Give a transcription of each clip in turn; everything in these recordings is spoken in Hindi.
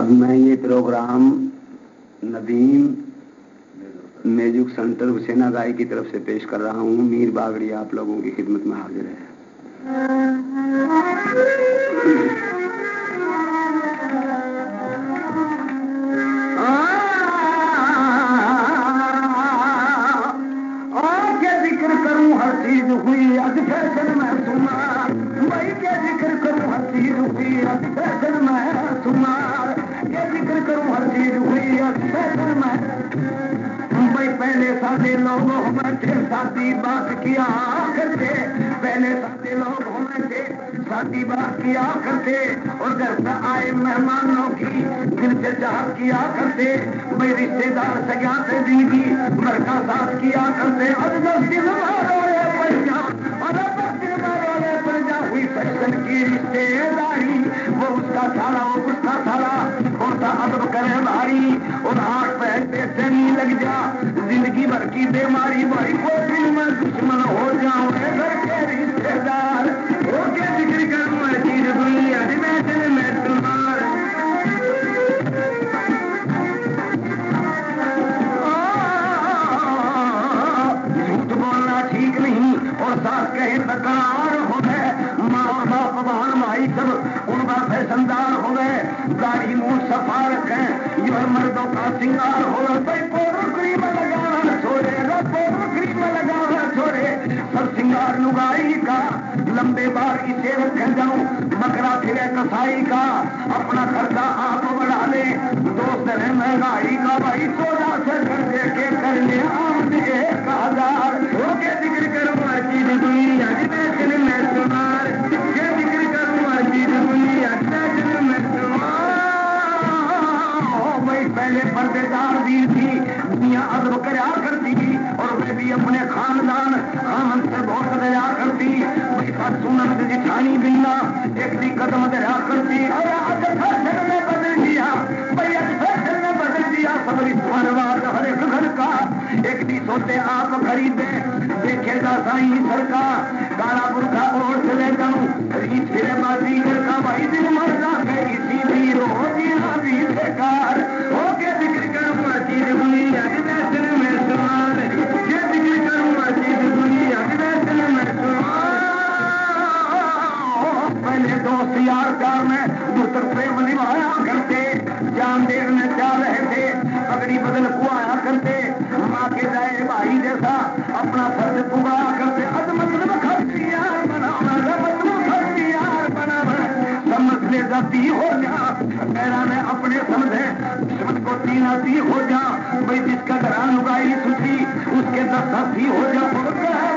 अब मैं ये प्रोग्राम नदीम म्यूजिक सेंटर हुसैना गाई की तरफ से पेश कर रहा हूँ। मीर बागड़ी आप लोगों की खिदमत में हाजिर है। जिक्र करूं हर चीज हुई अज फैशन में सुमार, भाई के जिक्र करूं हर चीज हुई अज फैशन में सुमार, के जिक्र करूं हर चीज हुई अज फैशन में। भाई पहले सादे लोग हमें थे शादी बात किया करते, पहले सादे लोग हमें थे शादी बात किया करते, और घर से आए मेहमानों की दिल से चाहत किया करते। भाई रिश्तेदार सगा से दीदी घर का साथ किया करते। और 10 दिन वाले पैसा और 10 दिन वाले पैसा हुई फैशन की रिश्तेदारी, वो उसका थाला वो उसका थाला कौन सा अदब करे भारी, और हाथ पैर पे चनी लग जा जिंदगी भर की बीमारी। भाई को दिल में दुश्मन हो जाऊं घर के रिश्तेदार, वो के जिक्र करूं चीज दुनिया में दिल में तुम्हार। झूठ बोलना ठीक नहीं और साथ कहे तकरार हो गए, माँ बाप बहन भाई सब उनका फैशनदार हो गए, दाढ़ी मुंह सफा रखे ये मर्दों का सिंगार हो गए। क्रीम लगाना छोड़े क्रीम लगाना छोड़े सब सिंगार लुगाई का, लंबे बार इसे रखे जाऊं बकरा फिरे कसाई का, अपना खर्चा आप बढ़ा ले दोस्त है महंगाई का। भाई 14 से कर दे के कर ले आम 1000, के जिक्र करूँ चीज दुनिया जितने में तुम्हार, के जिक्र करूँ चीज दुनिया जितने में तुम्हार। भाई पहले पर्देदार दी थी दुनिया अदब करया करती, और वे भी अपने खानदान आमन से बहुत दया करती। भाई सुनत जिठानी बिना एक दी कदम दया करती, और आज फैशन में बदल दिया, भाई आज फैशन में बदल दिया सब रिश्वानवाद हर एक घर का। एक दी सोते आप खरीदे देखेगा साई सरकार, काला बुरखा ओढ़ चले जाऊं रीत फिरे बाजी घर का। भाई दिन मरना के इसी भी रोजी भी बेकार, हो के जिक्र करूँ चीज दुनिया दिल में सुमार, के जिक्र करूँ चीज दुनिया दिल में सुमार। पहले दोस्त यार प्यार में दूसर प्रेम निभाया करते, जान देर में जा रहे थे अगली बदल कुआया करते, माँ के जाए भाई जैसा अपना फर्ज पुगाया करते। अब मतलब खर्ची यार बनाना, मतलब खर्ची यार बनाना, समझ ले जाती हो जा मेरा में अपने समझे दुश्मन को तीनाती हो जा। भाई जिसका घरा लुगाई सुखी उसके 10 साथी हो जा,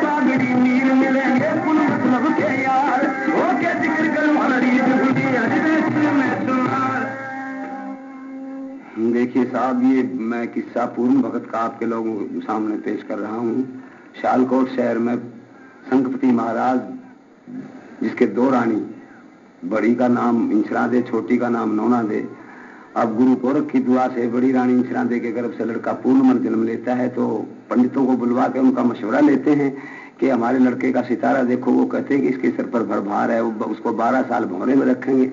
बागड़ी मीर मिलेंगे कुल मतलब के यार, वो के जिक्र करूं हमारी दुनिया में सुनार। देखिए साहब, ये मैं किस्सा पूर्ण भगत का आपके लोगों के सामने पेश कर रहा हूँ। शालकोट शहर में संकपति महाराज जिसके 2 रानी, बड़ी का नाम इंसरा दे, छोटी का नाम नौना दे। अब गुरु गोरख की दुआ से बड़ी रानी इंसरा दे के गर्भ से लड़का पूर्ण मन जन्म लेता है, तो पंडितों को बुलवा के उनका मशवरा लेते हैं कि हमारे लड़के का सितारा देखो। वो कहते हैं कि इसके सर पर भरभार है, उसको 12 साल भौरे में रखेंगे,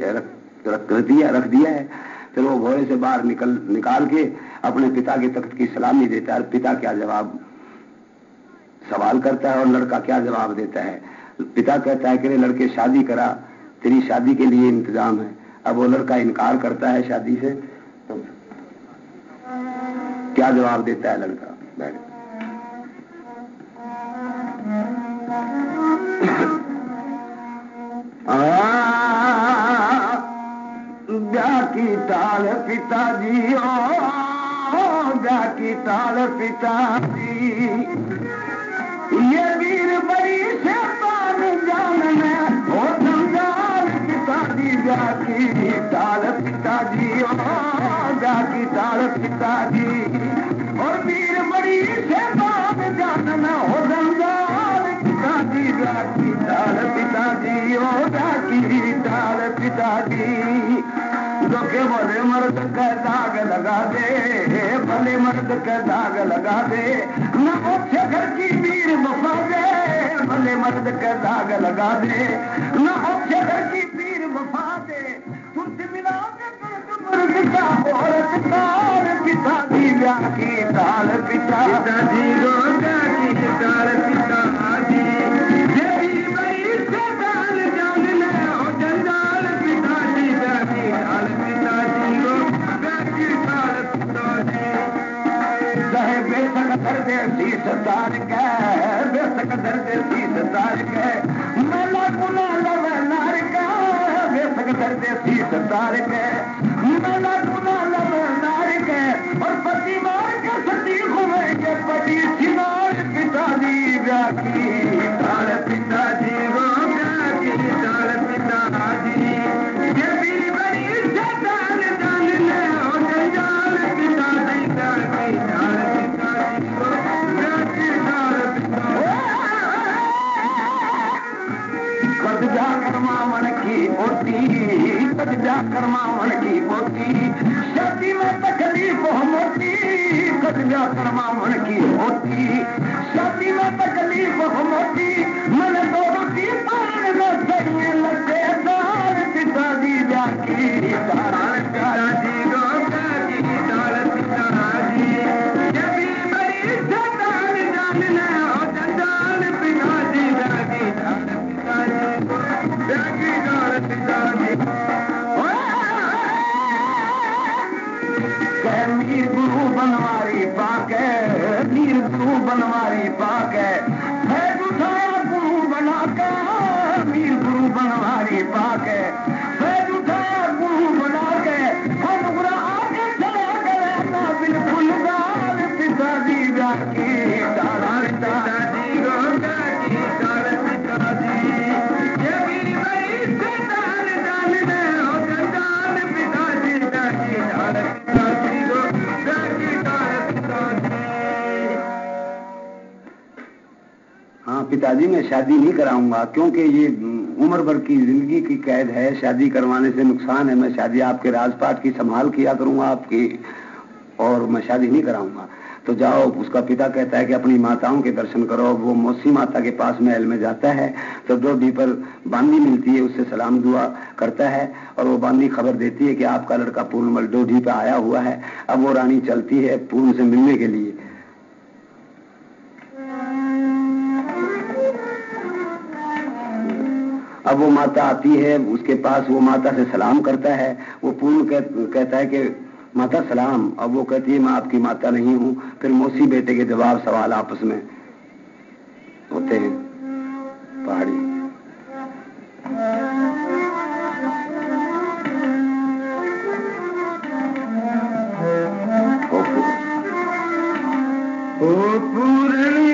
रख दिया है। फिर वो भौरे से बाहर निकाल के अपने पिता के तख्त की सलामी देता है। पिता क्या जवाब सवाल करता है और लड़का क्या जवाब देता है। पिता कहता है कि लड़के शादी करा, तेरी शादी के लिए इंतजाम है। अब वो लड़का इनकार करता है शादी से, तो क्या जवाब देता है लड़का? ब्याह की टाल पिताजी, ओ ब्याह की टाल पिताजी, ये वीर बड़ी से पान जान में हो जंजाल पिताजी। ब्याह की टाल पिताजी, ओ ब्याह की टाल पिताजी, और वीर बड़ी से पान जान में हो जंजाल पिताजी। ब्याह की टाल पिताजी, ओ ब्याह की टाल पिताजी। जो के भले मर्द का दाग लगा दे, भले मर्द का दाग लगा दे, न अच्छे घर की वीर वफा दे, भले मर्द का दाग लगा दे, न अच्छे घर की वीर वफा दे। तुझसे मिला के मर्द का घर देसी सरदार के मेला गुना लबनार के और पति मार के सती घूमेंगे पति सिनार पिताजी व्याकी तार पिताजी रो व्याकी तार पिताजी ये भी बड़ी शैतान जान ले ओ जंजाल पिताजी व्याकी तार पिताजी रो व्याकी तार पिताजी कद जा करमावन की पोती कद जा करमावन की पोती शादी में तकलीफ मोती कद जा करमावन की होती शादी में तकलीफ मोती मन दो रोटी पान में चाहिए लगे दाल पिताजी जाकी दाल पिताजी रो जाकी दाल पिताजी जब भी बड़ी शैतान जान ले ओ जंजाल पिताजी जाकी दाल पिताजी जाकी दाल पिताजी मीर गुरु बनवारी पाके मीर गुरु बनवारी पाके फैज उठाया गुरु बना के मीर गुरु बनवारी पाके फैज उठाया गुरु बना के हम बुरा आगे चला गया ना बिल्कुल दाल पिताजी जाकी दाल पिताजी रो जाकी दाल पिताजी ये भी बड़ी शैतान जान ले ओ जंजाल पिताजी जाकी दाल पिताजी हाँ पिताजी मैं शादी नहीं कराऊंगा क्योंकि ये उम्र भर की जिंदगी की कैद है शादी करवाने से नुकसान है मैं शादी आपके राजपाट की संभाल किया करूंगा आपकी और मैं शादी नहीं कराऊंगा तो जाओ उसका पिता कहता है कि अपनी माताओं के दर्शन करो वो मौसी माता के पास महल में जाता है तो डोडी पर बांदी मिलती है उससे सलाम दुआ करता है और वो बांदी खबर देती है कि आपका लड़का पूर्णमल डोडी पे आया हुआ है अब वो रानी चलती है पूर्ण से मिलने के लिए अब वो माता आती है उसके पास वो माता से सलाम करता है वो पूर्ण कहता है कि माता सलाम अब वो कहती है मैं आपकी माता नहीं हूं फिर मौसी बेटे के जवाब सवाल आपस में होते हैं पहाड़ी ओ पूरणी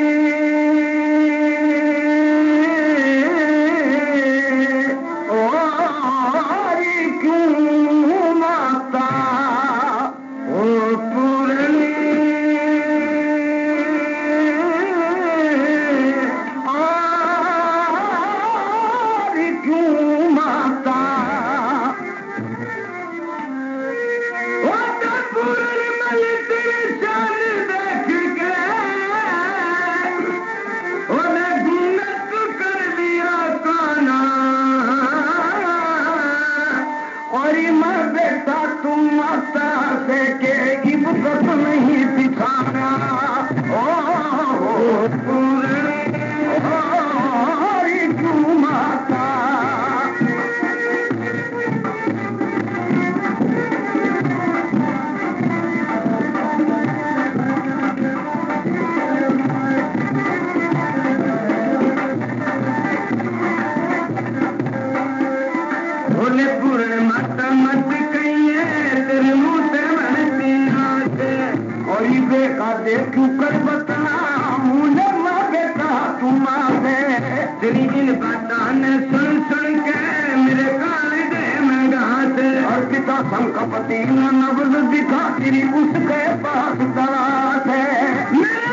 संकपति नवल दिखा तेरी उसके पास तलाश है मेरे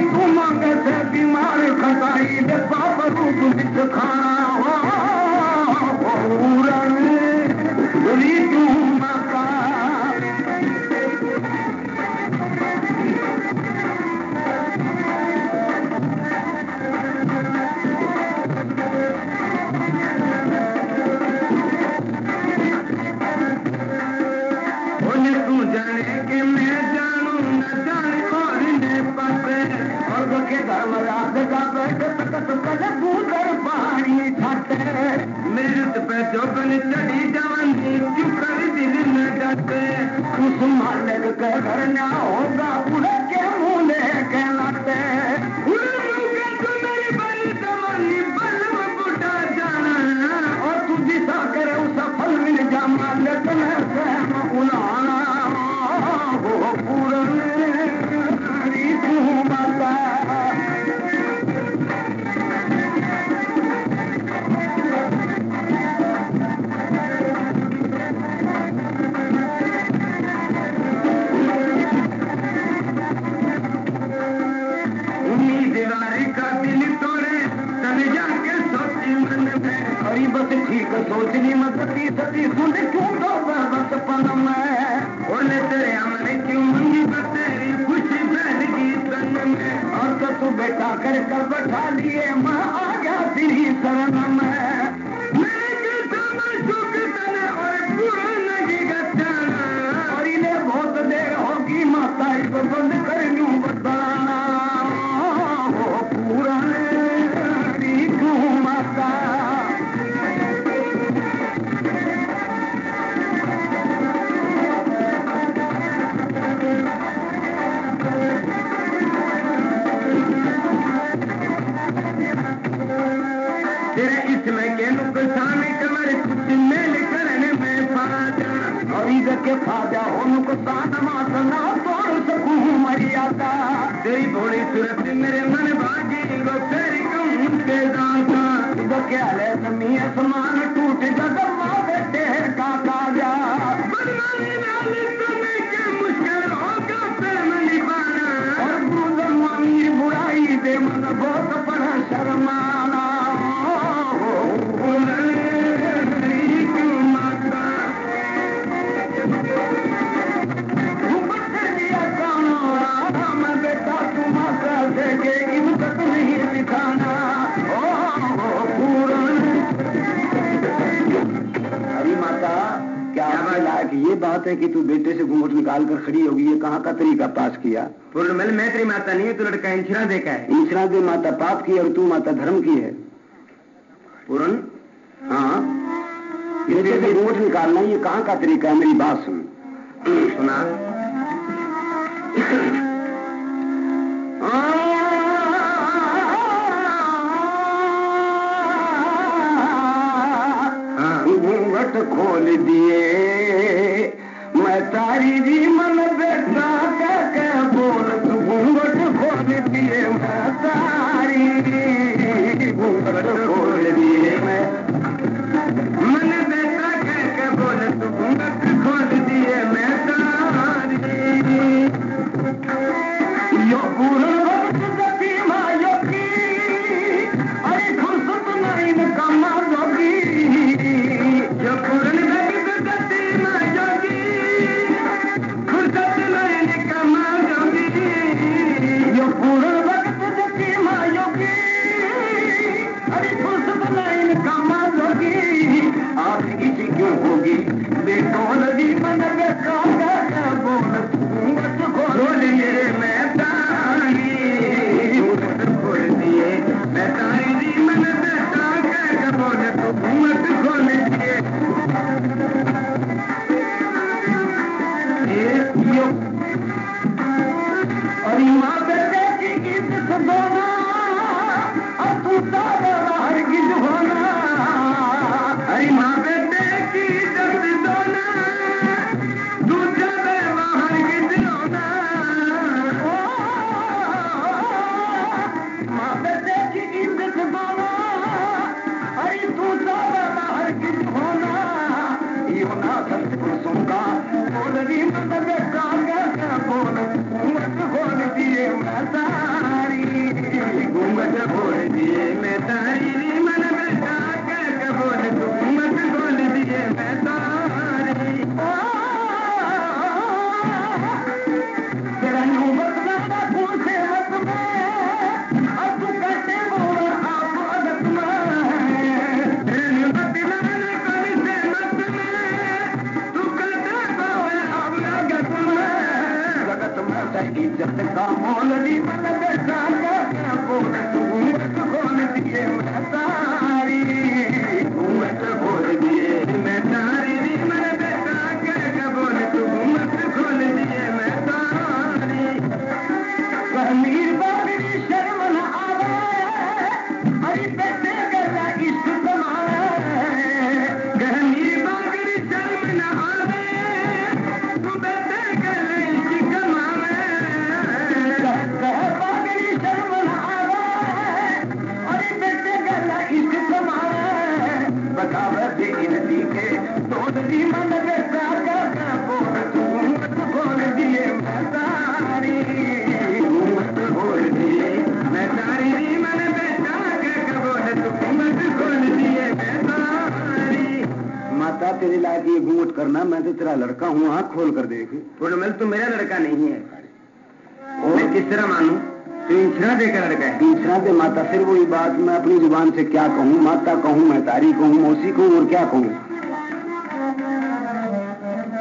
तू मांगे से बीमार खसाई दे पाप रूप बिच खाना तू माता मैं सती सती सुन क्यों तो बस पन में और ले तेरे हमने क्यों मंगी पर तेरी खुशी बहन की तन में और तो तू बेटा कर कर बैठा लिए मैं आ गया तेरी शरण में बंद कर यूं बताना पूरा माता तेरे इसमें के नुकसान कमर कुछ मेल करने में फायदा और इधर के फायदा हो नुकसान मातना तोड़ सकूं मर्यादा तेरी थोड़ी सूरत मेरे मन भागी वो तेरी कम के दाता इधर के हाल जमी आसमान टूट जगमा बेटे का काजा बदमानी नाली तुम्हें के मुश्किल होगा प्रेम निभाना और बुजुर्ग अमीर बुराई दे मन बहुत बड़ा शर्माना ये बात है कि तू बेटे से घूंघट निकाल कर खड़ी होगी, ये कहाँ का तरीका पास किया? पूर्णमल मैं तेरी माता नहीं है, तू लड़का इंचरा देखा है। इंचरा दे माता पाप की और तू माता धर्म की है। पूर्ण हाँ, बेटे से घूंघट निकालना ये कहाँ का तरीका है? मेरी बात सुन। सुना घूंघट खोल दिए मैं तारी जी मन बेटा के बोल तू घूंघट खोल दिए मैं तारी घूंघट खोल दिए मैं मन बेटा के बोल तू घूंघट खोल दिए मैं तारी यो पूर्ण वक्त गति मायो की अरे खुर्सत नहीं कमा जोगी यो पूर्ण होगी बेटों नदी मन बेटा बोल खोल दिए मैं तारी खोल दिए मैं तारी जी मन बेटा बोल तो घूमत खोल दिए अरे माँ बेटे की गीत सुना अब तू सारा हर गिज होना अरे माँ इज्जत का मौलवी मन बेटा बोल घूमट खोल दिए मैं तारी घूमट खोल दिए मैं तारी मन बेटा बोल घूमट खोल दिए मैं तारी मीर बाबरी शर्म न आवे अरे बेटे गला इश्क कमावे मीर बाबरी शर्म न आवे तू बेटे गला इश्क कमावे मन बेटा बोल घूमट खोल दिए मैं तारी घूमट खोल दिए मैं तारी मन बेटा बोल तेरे लायक ये घूंघट करना, मैं तो तेरा लड़का हूँ, आँख खोल कर देख। पूर्णमल तू मेरा लड़का नहीं है, मैं किस तरह मानूं? तू इंसरा देकर लड़का है। इंसरा दे माता, फिर वही बात, मैं अपनी जुबान से क्या कहूँ? माता कहूँ, मैं तारी कहूँ, मौसी कहूँ, और क्या कहूँ?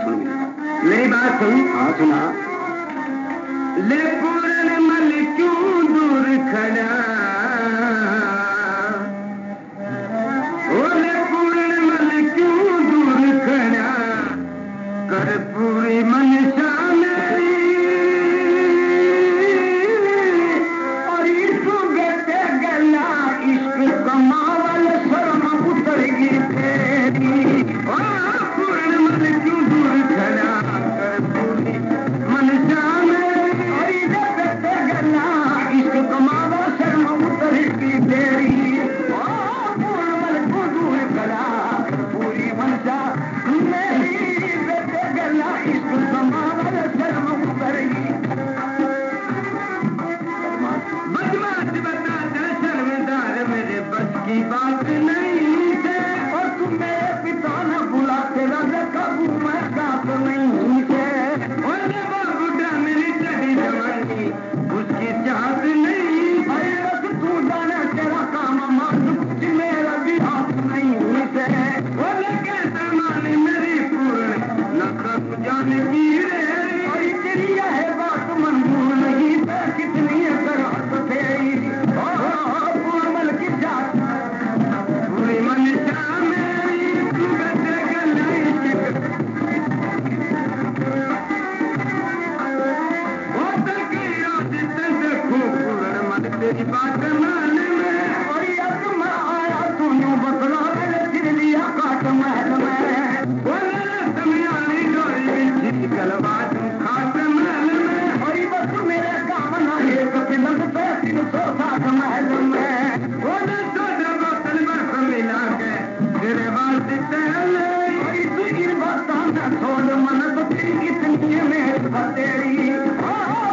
सुन मेरी बात सुन। हाँ सुना। ले पूर्णमल क्यों दूर खड़ा, ओ ले पूर्णमल क्यों दूर खड़ा, कर पूरी मनसा मेरी, और इसको गते गला इश्क कमावल शर्म उतरगी तेरी। ओ पूर्णमल क्यों दूर खड़ा, कर पूरी मनसा मेरी, और गते गला इश्क कमावल शर्म उतरगी तेरी। ओ पूर्णमल को दूर खड़ा, पूरी मनसा मेरी, गते गला इश्क कमावल शर्म उतरगी। बदमाश बता दे शर्मदार, मेरे बस की बात नहीं है, और तुम मेरे पिता न बुला, तेरा काबू मैं साथ नहीं है। और बुढ़ा मेरी चढ़ी जवानी, उसकी चाहत नहीं, अरे बस तू जाने तेरा काम मान, कुछ मेरा भी हाथ नहीं है। और कैसे मानी मेरी पूर्ण न कर जाने की रे, और तेरी यह बात मंजूर नहीं है, कितनी कराहत तेरी। पूर्णमल की जात पूरी मनसा मेरी, तू गते गलाई बहुत की रात देखो पूर्णमल तेरी बात मान में, और अब मैं आया तू यूं बतला, मैंने फिर लिया काट महल में। तमियानी डोरी बिछी कलवा तू खाट महल में, और बस मेरे काम ना एक पिलक पे 360 महल में। सोडा बोतल बर्फ मिला के तेरे वास्ते टहले, और तू इन बातों न छोड़ मन, तो तेरी इतनी मेहनत तेरी।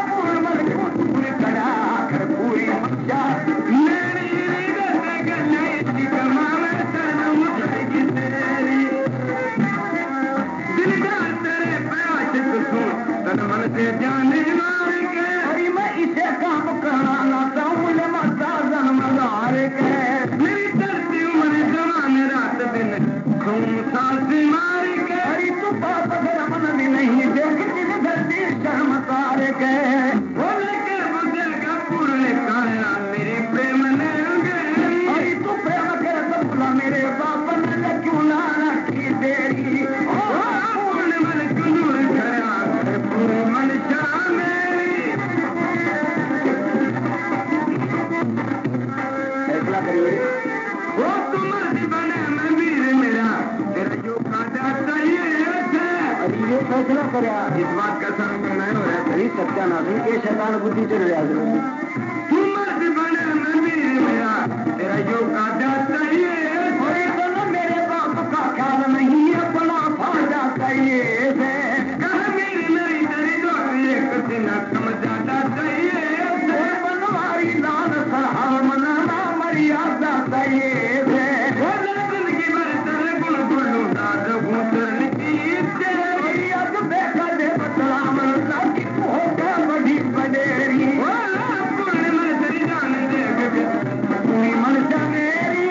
पूर्णमल को दूर खड़ा कर पूरी मचा, मेरी गते गलाई की कमावे शर्म उठेगी तेरी, दिल का तेरे पे आशिक हूँ, तन मन से जाने मार के, और मैं इसे काम कराना चाहूँ, मुझे मता जन्मदार के। मेरी धरती उम्र जवान रात दिन खून सांस मार के, अरे तू बाप अगर मन भी नहीं देखती धरती शर्म तार के। बोले के बुझे का पूर्ण काया मेरे प्रेम ने गई, अरे तू प्रेम कर तो बोला मेरे बाप ने क्यों ना रखी तेरी। पूर्णमल क्यों दूर खड़ा, कर पूरी मनसा मेरी, फैसला करिए। वो तुम बने मैं वीर मेरा, तेरा जो काटा चाहिए थे, अरे ये फैसला करे इस बात का सामना नहीं हो रहा है। सही सत्यानाश के शैतान बुद्धि चल रहा है। तुम बने मैं वीर मेरा, तेरा जो काटा चाहिए, और इतना मेरे बाप का ख्याल नहीं, अपना फायदा चाहिए। कहा मेरी तेरी डोरी एक दिन समझाना चाहिए, बनवारी लाल सरहार मनाना मर्यादा चाहिए। वो जिंदगी भर तेरे गुण गुल्लू नाद घूसर की तेरी, आज देखा दे बदला मरना की हो गया बड़ी बडेरी। पूर्णिमा तेरी जान देख पूरी मनसा मेरी,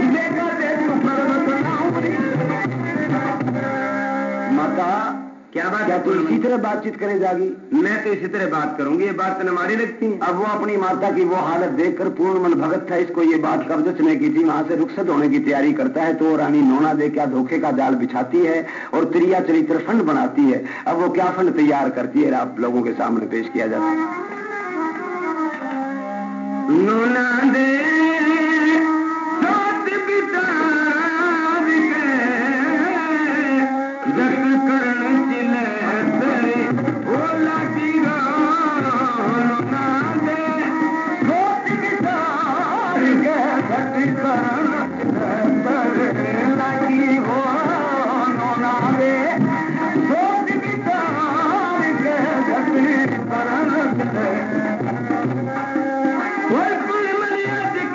देखा दे तू पर बदलाऊंगी। माता क्या बात क्या है? तू इसी तरह बातचीत करे जागी? मैं तो इसी तरह बात करूंगी, ये बात तो हमारी लगती है। अब वो अपनी माता की वो हालत देखकर पूर्णमल भगत था, इसको ये बात कब्जने की थी, वहां से रुखसत होने की तैयारी करता है, तो रानी नोना दे क्या धोखे का जाल बिछाती है और त्रिया चरित्र फंड बनाती है। अब वो क्या फंड तैयार करती है, आप लोगों के सामने पेश किया जाता है। नोना दे साथ बिता जग करण चिले तेरे ओला की नोना दे सोच विचार के घट करण लगी हो नोना रे। सोच विचार के घट करण पूर्णिमा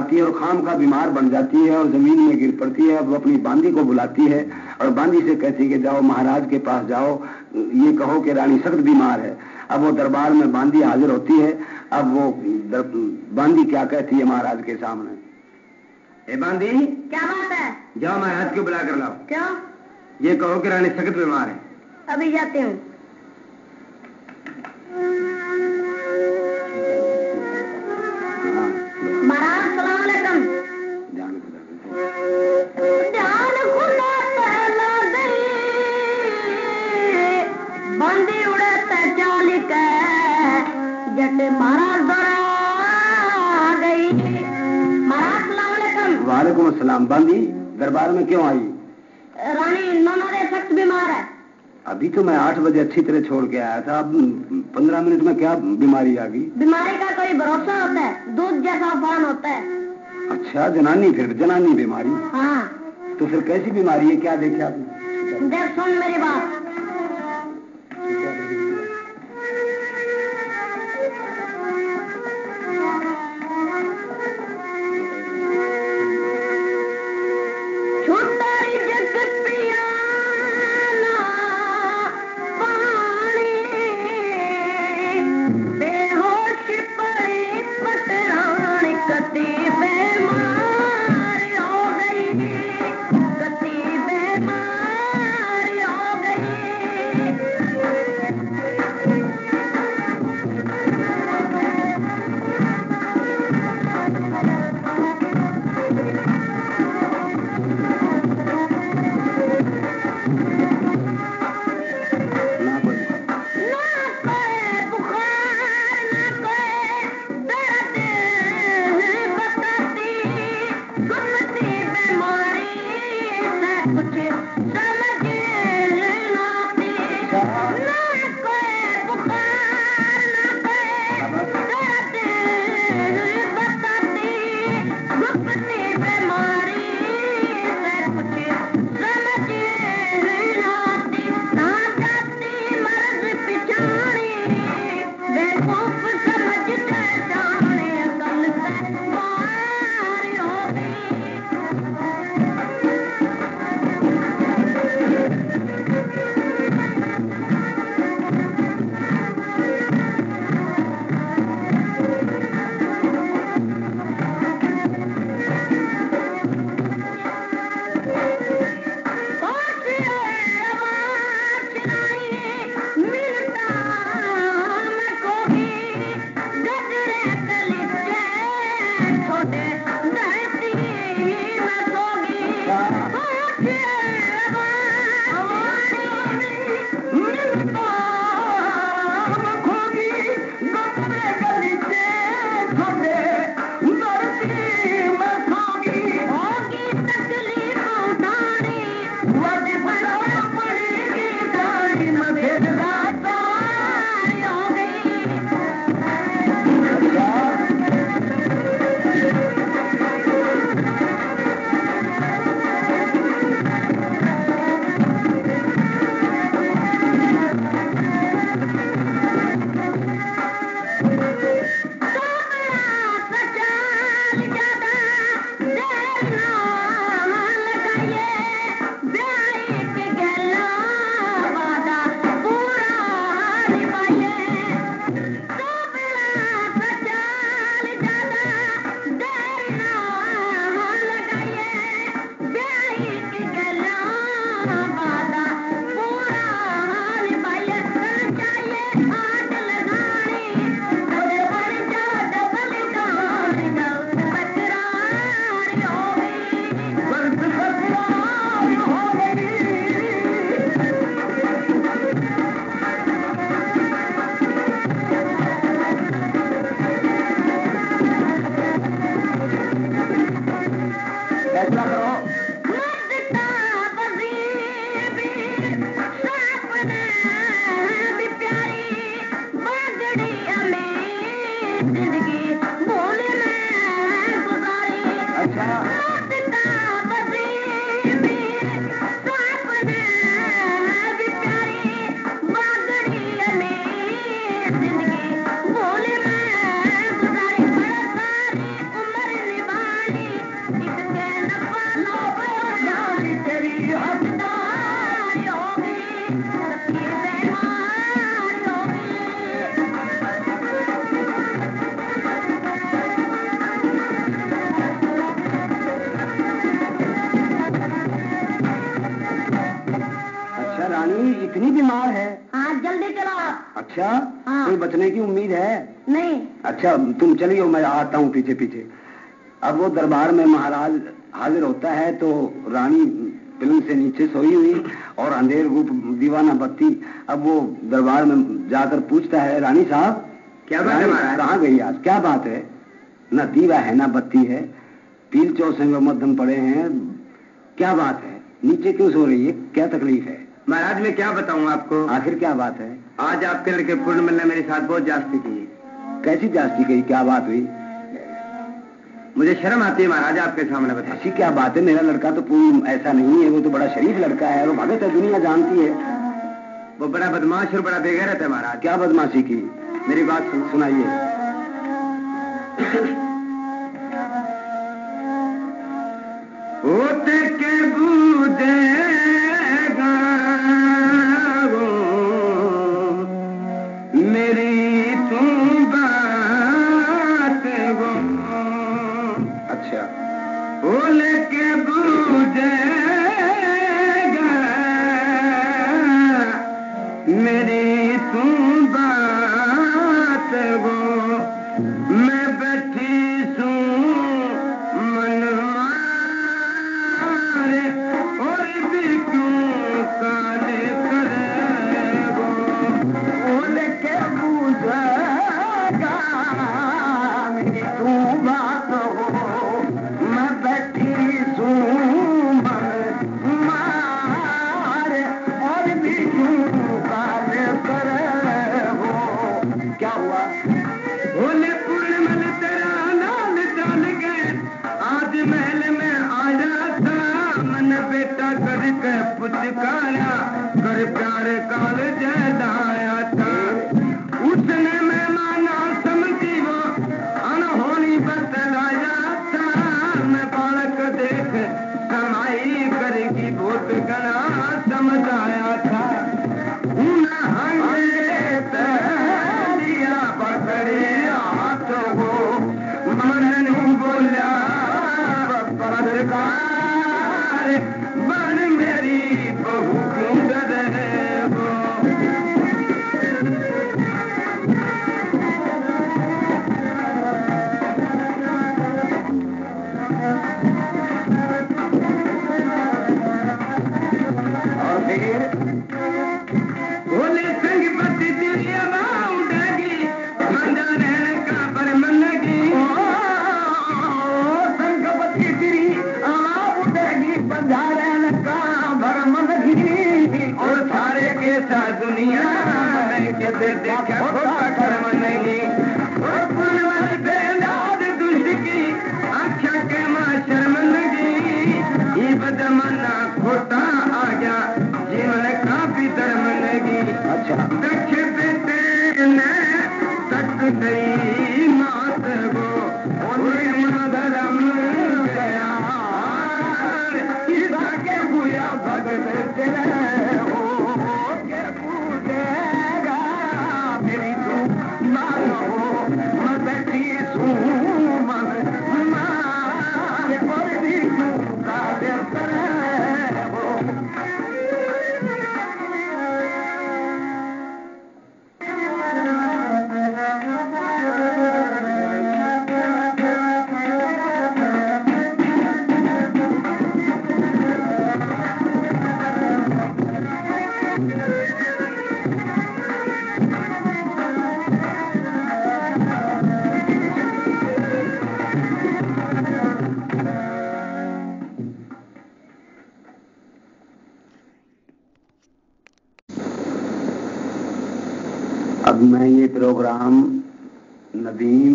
आती है और खाम का बीमार बन जाती है और जमीन में गिर पड़ती है। वो अपनी बांदी को बुलाती है और बांदी से कहती है कि जाओ महाराज के पास जाओ, ये कहो कि रानी सख्त बीमार है। अब वो दरबार में बांदी हाजिर होती है। अब वो बांदी क्या कहती है महाराज के सामने, ए बांदी क्या बात है? जाओ महाराज को बुला कर लाओ। क्यों? ये कहो कि रानी सख्त बीमार है। अभी जाती हूँ। महाराज सलाम अलैकुम। ध्यान खुला पहला गई, बांदी उड़ते चाल के, जट महाराज दौड़ा गई। महाराज सलाम अलैकुम। वालेकुम अस्सलाम। बांदी दरबार में क्यों आई? रानी नौनरे सख्त बीमार है। अभी तो मैं 8 बजे अच्छी तरह छोड़ के आया था, अब 15 मिनट में क्या बीमारी आ गई? बीमारी का कोई भरोसा होता है? दूध जैसा अफवान होता है। अच्छा, जनानी, फिर जनानी बीमारी। हाँ, तो फिर कैसी बीमारी है, क्या देखे आपने? देख सुन मेरी बात। अच्छा, हाँ। कोई बचने की उम्मीद है? नहीं। अच्छा, तुम चलिए, मैं आता हूँ पीछे पीछे। अब वो दरबार में महाराज हाजिर होता है तो रानी फिल्म से नीचे सोई हुई और अंधेर रूप दीवाना बत्ती। अब वो दरबार में जाकर पूछता है, रानी साहब क्या बात है महाराज? कहाँ गई आज? क्या बात है? न दीवा है न बत्ती है, पील चौसे में मध्यम पड़े हैं, क्या बात है? नीचे क्यों सो रही है? क्या तकलीफ है? महाराज मैं क्या बताऊं आपको, आखिर क्या बात है? आज आपके लड़के पूर्णमल ने मेरे साथ बहुत जास्ती की। कैसी जास्ती कही? क्या बात हुई? मुझे शर्म आती है महाराज आपके सामने बता। ऐसी क्या बात है? मेरा लड़का तो पूर्ण ऐसा नहीं है, वो तो बड़ा शरीफ लड़का है, वो भगत है, दुनिया जानती है। वो बड़ा बदमाश और बड़ा बेगैरत है महाराज। क्या बदमाशी की? मेरी बात सुनाइए। होते के बूदे मेरी तुम बात गो। अच्छा, बोले के बूदे मेरी तुम बात गो। मैं बैठी सू मन मारे और भी क्यों काले करे गो। बोले के बूझेगा मेरी तू बात हो। मैं बैठी सू मन मारे और भी क्यों काले करे गो। क्या हुआ? बोले पूर्णमल तेरा नाम डाल गए, आज महल में आया था। मन बेटा करके पुचकारा, कर प्यार काल जलाया था। उसने मेहमाना समझी वो अनहोनी बतलाया था। मैं बालक देख समाई करेगी बहुत गणा समझाया था। पकड़े हाथ हो मन बोला पत्रकार बन मेरी बहू क्यों डरे वो। और फिर बोले संगपति तेरी आवाज़ उठेगी, मंदा रहने का पर मन लगी। संगपति तेरी आवाज़ उठेगी, बंधा रहने का भरम लगी। और सारे के साथ दुनिया में कहते देखा खोटा कर्म नहीं। और पूर्णमल बेदाद दुष्ट की आख्या के मां शर्म लगी। ये बदमाना खोटा आ गया जीवन काफी धर्म लगी। अच्छा, दक्ष बेटे ने तक गई मात गो। धर्म गया के हुआ भगत तेरे हो के पूजेगा मेरी तू मान हो। मैं बैठी सू मन मार और भी तू काले करे हो। अब मैं ये प्रोग्राम नदीम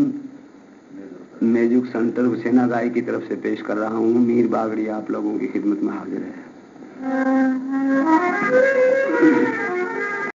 म्यूजिक सेंटर हुसैना गाय की तरफ से पेश कर रहा हूँ। मीर बागड़ी आप लोगों की खिदमत में हाजिर है।